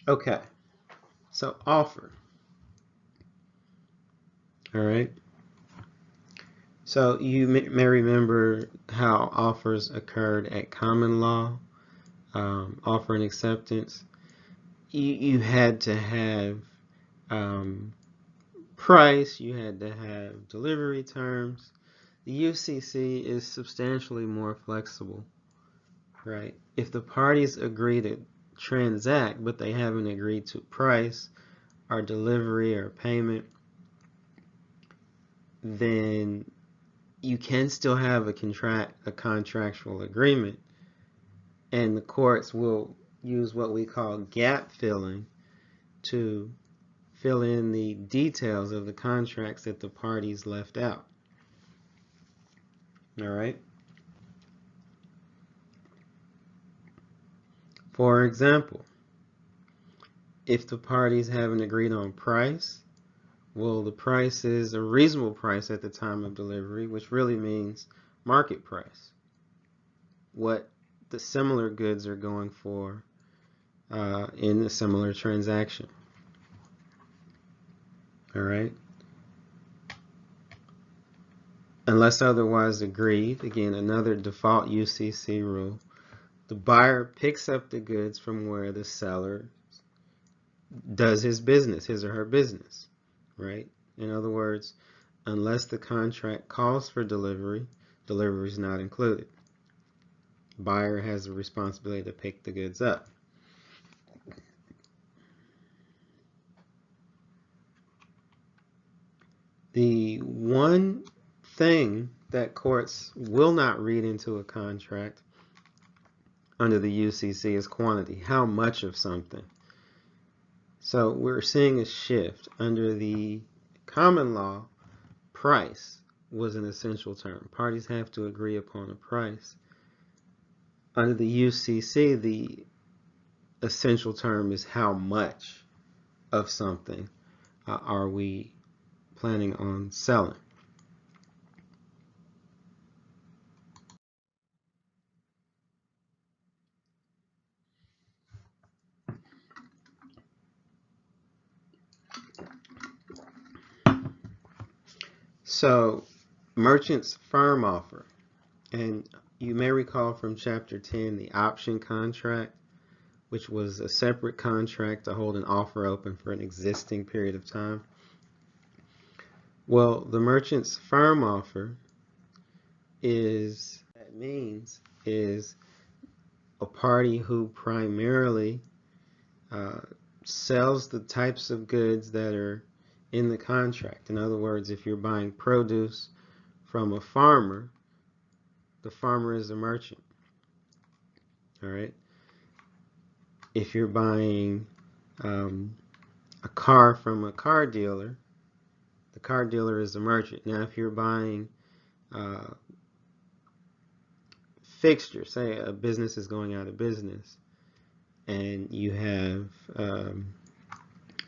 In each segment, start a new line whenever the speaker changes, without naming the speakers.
Okay, so offer. All right. So you may remember how offers occurred at common law, offer and acceptance. You had to have um, price, you had to have delivery terms. The UCC is substantially more flexible, right? If the parties agree to transact, but they haven't agreed to price or delivery or payment, then you can still have a contractual agreement, and the courts will use what we call gap filling to fill in the details of the contracts that the parties left out. All right. For example, if the parties haven't agreed on price, well, the price is a reasonable price at the time of delivery, which really means market price. What the similar goods are going for in a similar transaction. All right. Unless otherwise agreed, again, another default UCC rule, the buyer picks up the goods from where the seller does his business, his or her business, right? In other words, unless the contract calls for delivery, delivery is not included. Buyer has the responsibility to pick the goods up. The one thing that courts will not read into a contract under the UCC is quantity, how much of something. So we're seeing a shift. Under the common law, price was an essential term. Parties have to agree upon a price. Under the UCC, the essential term is how much of something are we planning on selling. So merchant's firm offer, and you may recall from chapter 10 the option contract, which was a separate contract to hold an offer open for an existing period of time. Well, the merchant's firm offer that means is a party who primarily uh, sells the types of goods that are in the contract. In other words, if you're buying produce from a farmer, the farmer is a merchant. All right. If you're buying a car from a car dealer, the car dealer is a merchant. Now, if you're buying uh, fixtures, say a business is going out of business, and you have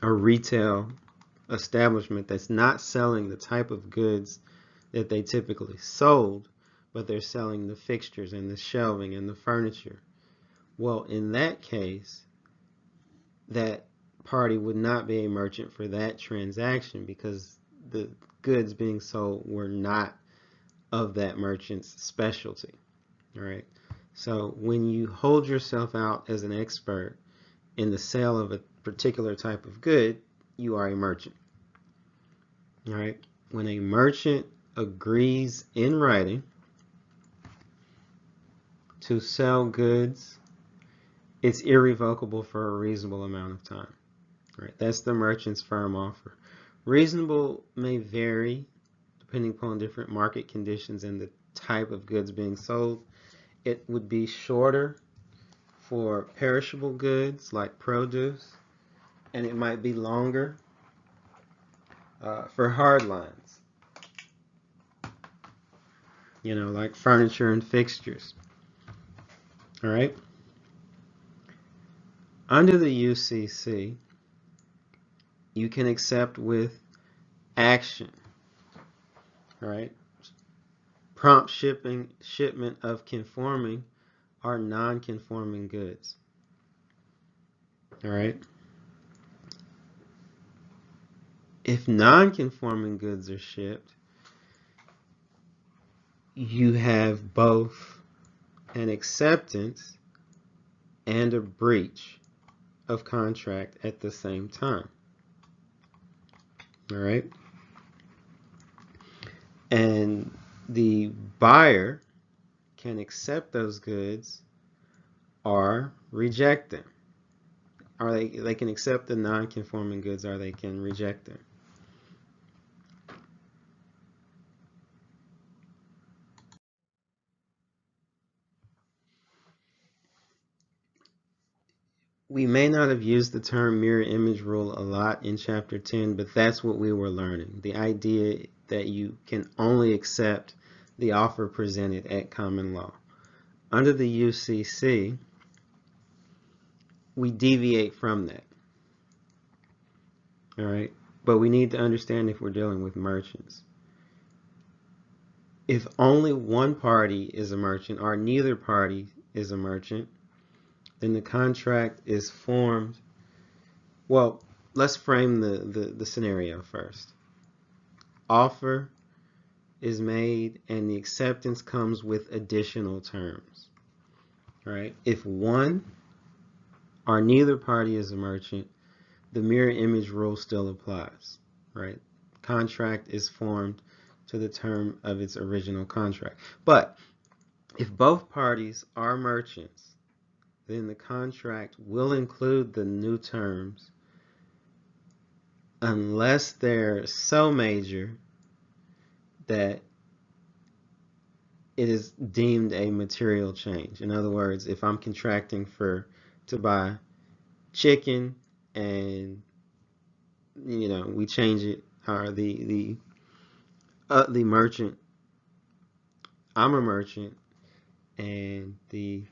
a retail establishment that's not selling the type of goods that they typically sold, but they're selling the fixtures and the shelving and the furniture. Well, in that case, that party would not be a merchant for that transaction because the goods being sold were not of that merchant's specialty. All right. So when you hold yourself out as an expert in the sale of a particular type of good, you are a merchant. All right. When a merchant agrees in writing to sell goods, it's irrevocable for a reasonable amount of time. All right. That's the merchant's firm offer. Reasonable may vary depending upon different market conditions and the type of goods being sold. It would be shorter for perishable goods like produce, and it might be longer for hard lines, like furniture and fixtures. All right. Under the UCC, you can accept with action. All right. Prompt shipment of conforming or non-conforming goods. All right. If non-conforming goods are shipped, you have both an acceptance and a breach of contract at the same time. All right? And the buyer can accept those goods or reject them. Or they can accept the non-conforming goods or they can reject them. We may not have used the term mirror image rule a lot in chapter 10, but that's what we were learning. The idea that you can only accept the offer presented at common law. Under the UCC, we deviate from that. All right? But we need to understand if we're dealing with merchants. If only one party is a merchant or neither party is a merchant, then the contract is formed. Well, let's frame the scenario first. Offer is made and the acceptance comes with additional terms. All right? If one or neither party is a merchant, the mirror image rule still applies. Right? Contract is formed to the term of its original contract. But if both parties are merchants, then the contract will include the new terms unless they're so major that it is deemed a material change. In other words, if I'm contracting to buy chicken and we change it, or the merchant, I'm a merchant and the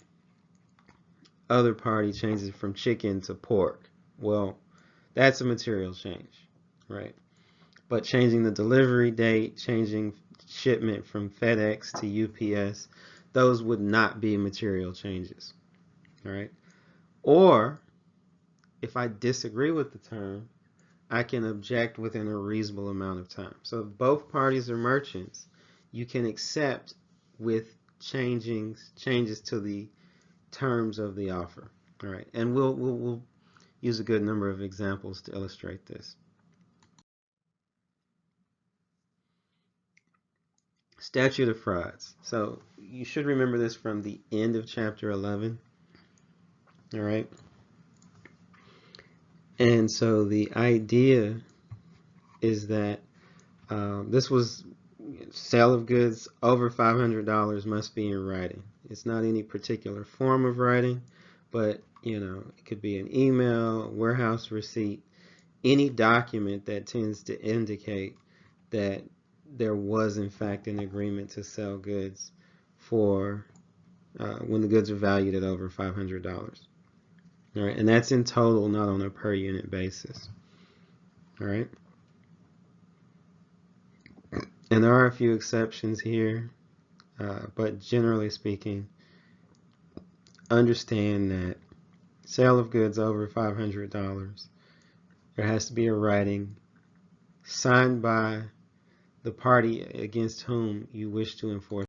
other party changes it from chicken to pork. Well, that's a material change, right? But changing the delivery date, changing shipment from FedEx to UPS, those would not be material changes, all right? Or if I disagree with the term, I can object within a reasonable amount of time. So if both parties are merchants, you can accept with changes to the terms of the offer. All right, and we'll use a good number of examples to illustrate this. Statute of frauds. So you should remember this from the end of chapter 11. All right. And so the idea is that this was sale of goods over $500 must be in writing. It's not any particular form of writing, but it could be an email, warehouse receipt, any document that tends to indicate that there was in fact an agreement to sell goods for when the goods are valued at over $500. All right, and that's in total, not on a per unit basis. All right. And there are a few exceptions here, but generally speaking, understand that sale of goods over $500, there has to be a writing signed by the party against whom you wish to enforce